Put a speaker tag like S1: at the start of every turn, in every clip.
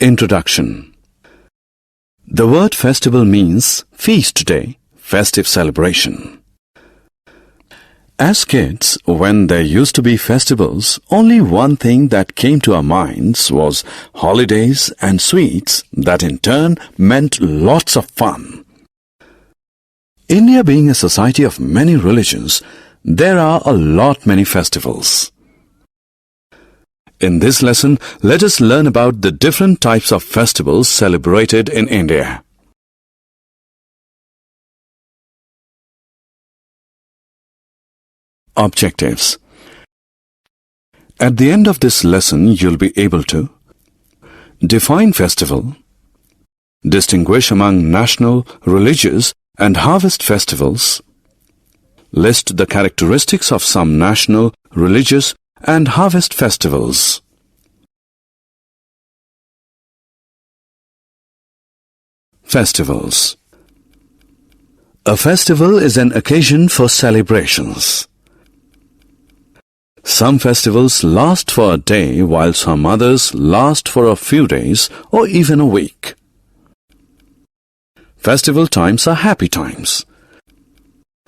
S1: Introduction. The word festival means feast day, festive celebration. As kids, when there used to be festivals, only one thing that came to our minds was holidays and sweets that in turn meant lots of fun. India being a society of many religions, there are a lot many festivals. In this lesson, let us learn about the different types of festivals celebrated in India. Objectives. At the end of this lesson, you'll be able to define festival, distinguish among national, religious and harvest festivals, list the characteristics of some national, religious and harvest festivals. Festivals. A festival is an occasion for celebrations. Some festivals last for a day while some others last for a few days or even a week. Festival times are happy times.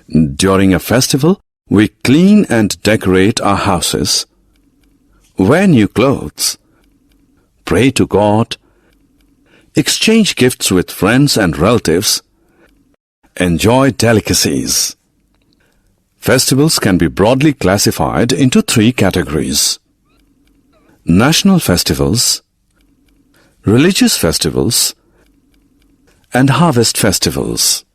S1: During a festival, we clean and decorate our houses, wear new clothes, pray to God, exchange gifts with friends and relatives, enjoy delicacies. Festivals can be broadly classified into three categories: national festivals, religious festivals, and harvest festivals.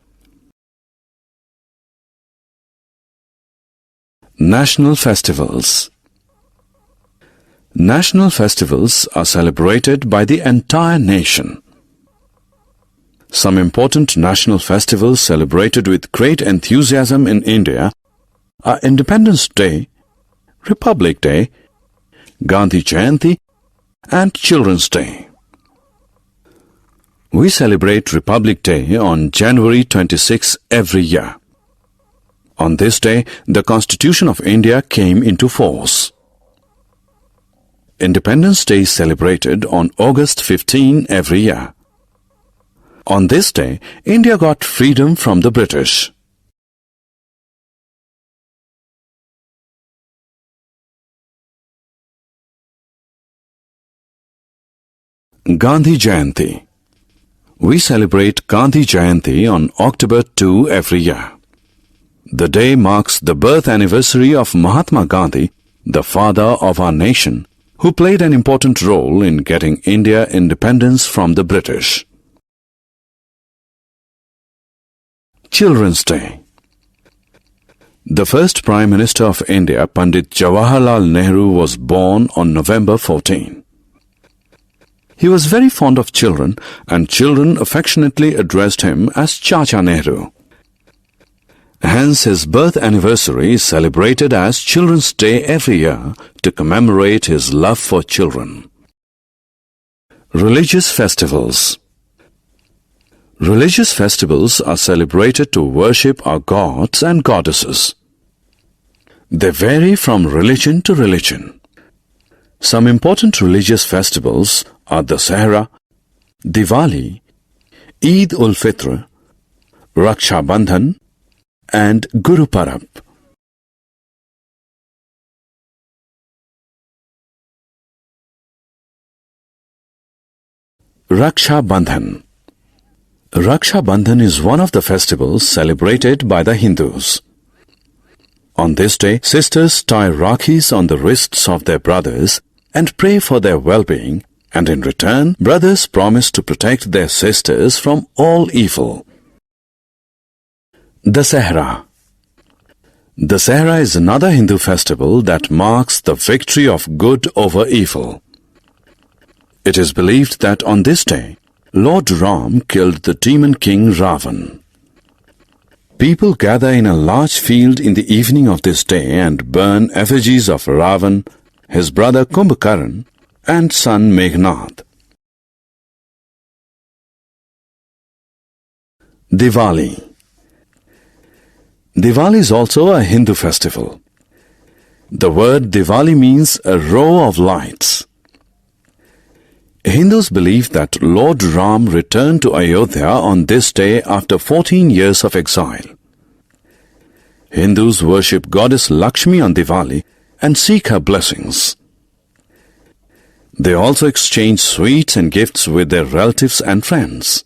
S1: National festivals. National festivals are celebrated by the entire nation. Some important national festivals celebrated with great enthusiasm in India are Independence Day, Republic Day, Gandhi Jayanti, and Children's Day. We celebrate Republic Day on January 26 every year. On this day, the Constitution of India came into force. Independence Day is celebrated on August 15 every year. On this day, India got freedom from the British. Gandhi Jayanti. We celebrate Gandhi Jayanti on October 2 every year. The day marks the birth anniversary of Mahatma Gandhi, the father of our nation, who played an important role in getting India independence from the British. Children's Day. The first Prime Minister of India, Pandit Jawaharlal Nehru, was born on November 14. He was very fond of children, and children affectionately addressed him as Chacha Nehru. Hence, his birth anniversary is celebrated as Children's Day every year to commemorate his love for children. Religious festivals. Religious festivals are celebrated to worship our gods and goddesses. They vary from religion to religion. Some important religious festivals are Dussehra, Diwali, Eid ul Fitr, Raksha Bandhan, and Guru Parab. Raksha Bandhan. Raksha Bandhan is one of the festivals celebrated by the Hindus. On this day, sisters tie rakhis on the wrists of their brothers and pray for their well-being, and in return, brothers promise to protect their sisters from all evil. Dussehra. Dussehra is another Hindu festival that marks the victory of good over evil. It is believed that on this day, Lord Ram killed the demon king Ravan. People gather in a large field in the evening of this day and burn effigies of Ravan, his brother Kumbhakaran, and son Meghnad. Diwali. Diwali is also a Hindu festival. The word Diwali means a row of lights. Hindus believe that Lord Ram returned to Ayodhya on this day after 14 years of exile. Hindus worship goddess Lakshmi on Diwali and seek her blessings. They also exchange sweets and gifts with their relatives and friends.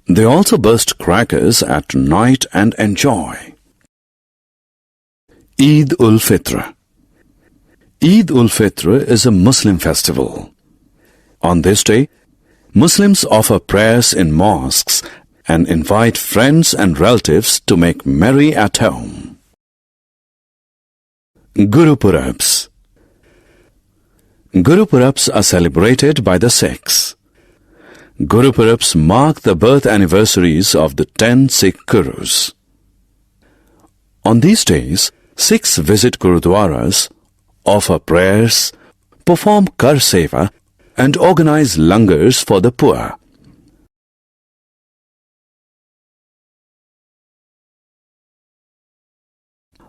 S1: They also burst crackers at night and enjoy. Eid ul Fitr. Eid ul Fitr is a Muslim festival. On this day, Muslims offer prayers in mosques and invite friends and relatives to make merry at home. Guru Purabs. Guru Purabs are celebrated by the Sikhs. Guru Purabs mark the birth anniversaries of the 10 Sikh Gurus. On these days, Sikhs visit Gurudwaras, offer prayers, perform Kar Seva, and organize langars for the poor.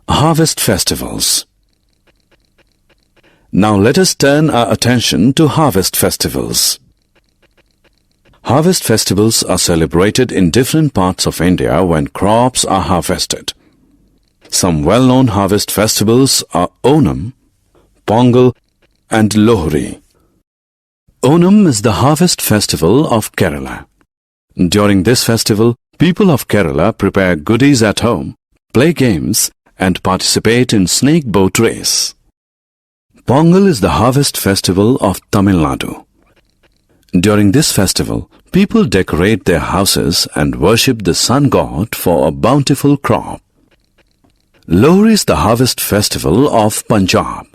S1: Harvest festivals. Now let us turn our attention to harvest festivals. Harvest festivals are celebrated in different parts of India when crops are harvested. Some well-known harvest festivals are Onam, Pongal, and Lohri. Onam is the harvest festival of Kerala. During this festival, people of Kerala prepare goodies at home, play games, and participate in snake boat race. Pongal is the harvest festival of Tamil Nadu. During this festival, people decorate their houses and worship the sun god for a bountiful crop. Lohri is the harvest festival of Punjab.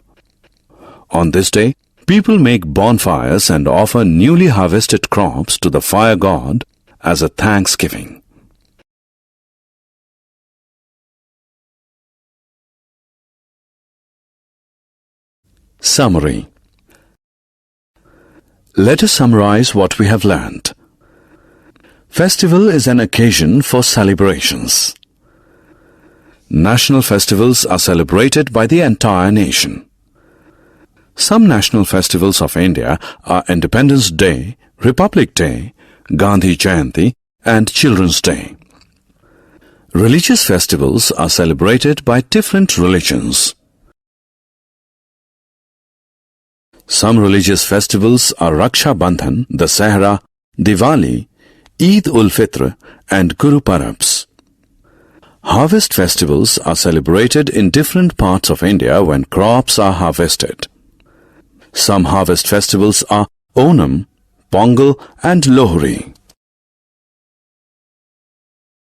S1: On this day, people make bonfires and offer newly harvested crops to the fire god as a thanksgiving. Summary. Let us summarize what we have learnt. Festival is an occasion for celebrations. National festivals are celebrated by the entire nation. Some national festivals of India are Independence Day, Republic Day, Gandhi Jayanti, and Children's Day. Religious festivals are celebrated by different religions. Some religious festivals are Raksha Bandhan, Dasahra, Diwali, Eid ul Fitr, and Guru Parabs. Harvest festivals are celebrated in different parts of India when crops are harvested. Some harvest festivals are Onam, Pongal, and Lohri.